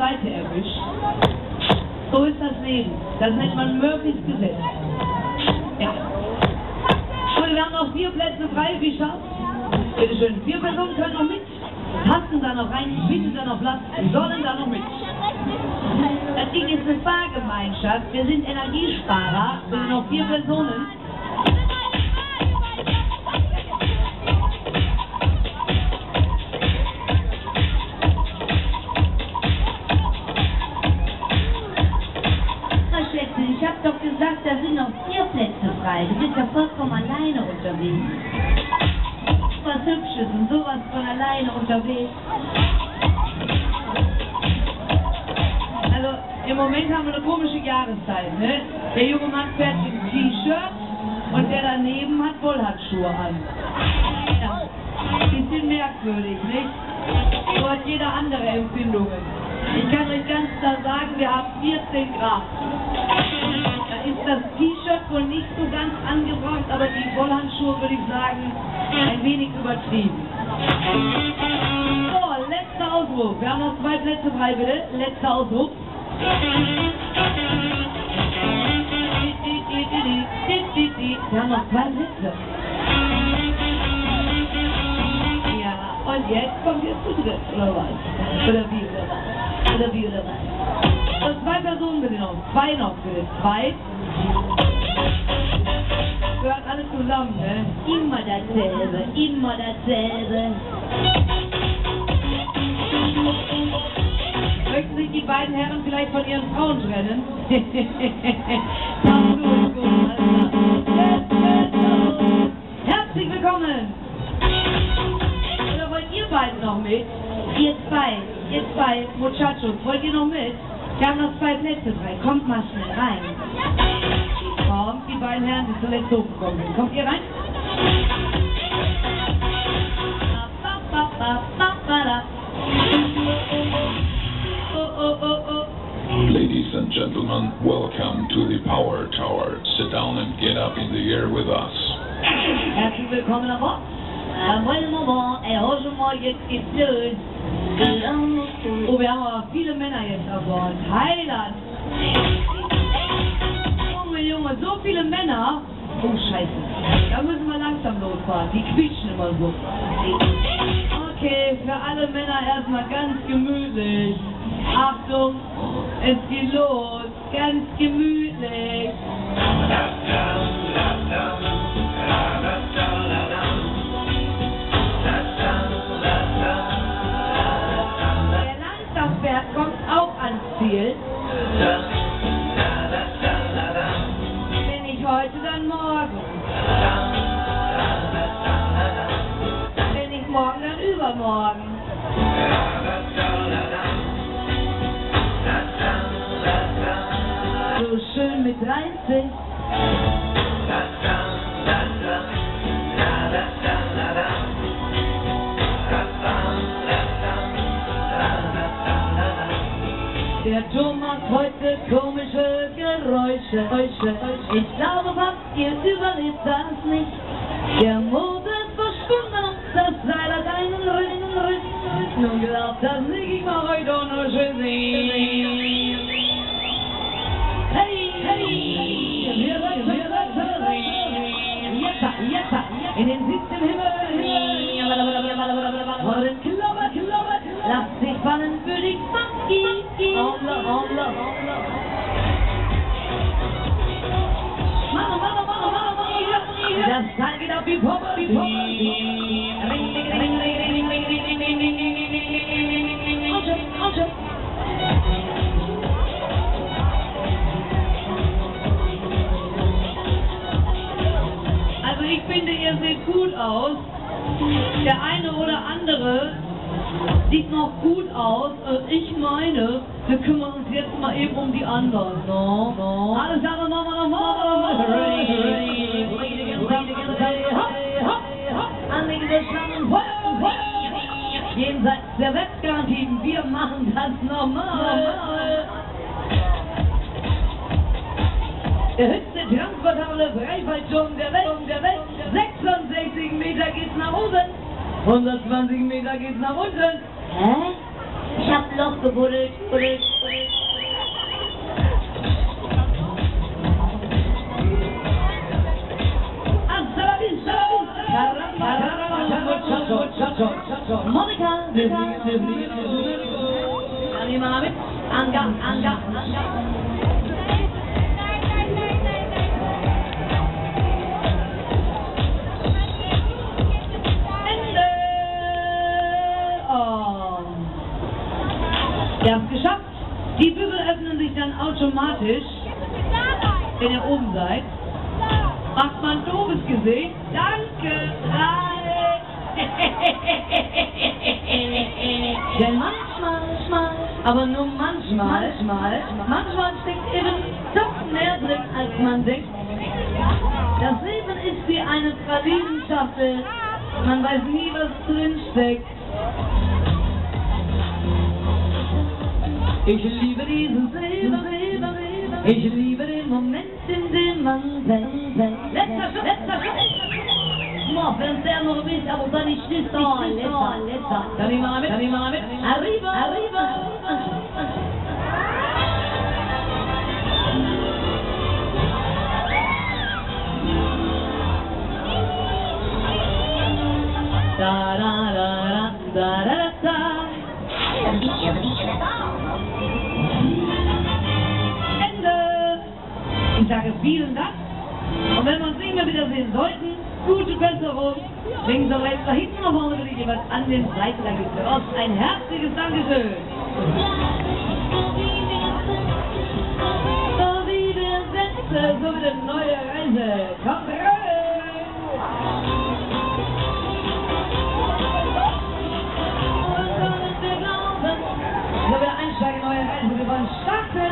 zweite erwischt. So ist das Leben. Das nennt man Murphys Gesetz. Ja. Und wir haben noch 4 Plätze frei. Wie schaut's? Bitte schön. 4 Personen können noch mit. Passen da noch rein, bieten da noch Platz, sollen da noch mit. Das Ding ist eine Fahrgemeinschaft. Wir sind Energiesparer. Wir sind noch 4 Personen. Ich hab doch gesagt, da sind noch 4 Plätze frei. Du bist ja vollkommen alleine unterwegs. Was Hübsches und sowas von alleine unterwegs. Also im Moment haben wir eine komische Jahreszeit, ne? Der junge Mann fährt im T-Shirt und der daneben hat Wollhandschuhe an. Ja, bisschen merkwürdig, nicht? So hat jeder andere Empfindungen. Ich kann euch ganz klar sagen, wir haben 14 Grad. Da ist das T-Shirt wohl nicht so ganz angebracht, aber die Wollhandschuhe würde ich sagen, ein wenig übertrieben. So, letzter Ausruf. Wir haben noch 2 Plätze frei, bitte. Letzter Ausruf. Wir haben noch 2 Plätze. Ja, und jetzt kommt ihr zu dritt, oder was? Oder wie, oder was? Oder wie, oder was? Und 2 Personen bitte noch. 2 noch, bitte. 2. Gehört alles zusammen, ne? Immer dasselbe, immer dasselbe. Möchten sich die beiden Herren vielleicht von ihren Frauen trennen? Herzlich willkommen! Oder wollt ihr beiden noch mit? Ihr zwei Muchachos, wollt ihr noch mit? Wir haben noch 2 Plätze frei. Kommt mal schnell rein. Kommt, die beiden Herren, die zuletzt hochgekommen sind. Kommt ihr rein? Ladies and gentlemen, welcome to the Power Tower. Sit down and get up in the air with us. Herzlich willkommen an Bord. Moment, jetzt geht's los. Oh, wir haben aber viele Männer jetzt an Bord. Heiland! Junge, so viele Männer. Oh, scheiße. Da müssen wir langsam losfahren. Die quietschen immer so. Okay, für alle Männer erstmal ganz gemütlich. Achtung, es geht los. Ganz gemütlich. Der Landschaftswert kommt auch ans Ziel. Wenn nicht heute, dann morgen. Wenn nicht morgen, dann übermorgen. So schön mit 30. Der Turm macht heute komische Geräusche. Ich glaube fast, ihr überlebt das nicht. Der Motor ist verschwunden und das Seil hat einen Riss. Nun glaubt das nicht, ich mach euch doch nur schön sehen. Hey, wir sind jetzt, in den 17 Himmel. Und Klopper, lasst sich fallen für die Funky. Holla. Das Teil geht auf die Poppe. Also ich finde, ihr seht gut aus. Der eine oder andere sieht noch gut aus. Ich meine, wir kümmern uns jetzt mal eben um die anderen. No. Alles andere machen wir nochmal. Ready. Anlegen wir Schlangen. Jenseits der Wettgarantien. Wir machen das normal. Der höchste transportable Freifahrtturm der Welt. 66 Meter geht's nach oben. 120 Meter geht's nach unten. Hä? Ich hab ein Loch gebuddelt, buddelt, buddelt. Monika, Anni mal mit. Anga. Ende. Oh. Ihr habt es geschafft. Die Bügel öffnen sich dann automatisch, wenn ihr oben seid. Macht man ein doofes Gesicht. Danke, Ralf. Denn manchmal, aber nur manchmal steckt eben doch mehr drin, als man denkt. Das Leben ist wie eine Pralinenschachtel. Man weiß nie, was drin steckt. Ich liebe diesen Silber. Ich liebe den Moment, in dem man denkt. Letzter Schritt. Wenn der noch nicht, aber dann ist es doch. Letzter. Dann nehmen wir mit. Arriba. Da. Ende. Ich sage vielen Dank. Und wenn wir uns nicht mehr wiedersehen sollten, gute Besserung. Links und rechts, da hinten nach vorne will ich jemand an den Seiten da gibt raus. Ein herzliches Dankeschön. So wie wir sind, so wie eine neue Reise. Kommt rein! Und wollen wir glauben, so wieder einsteigen, neue Reise. Wir wollen starten.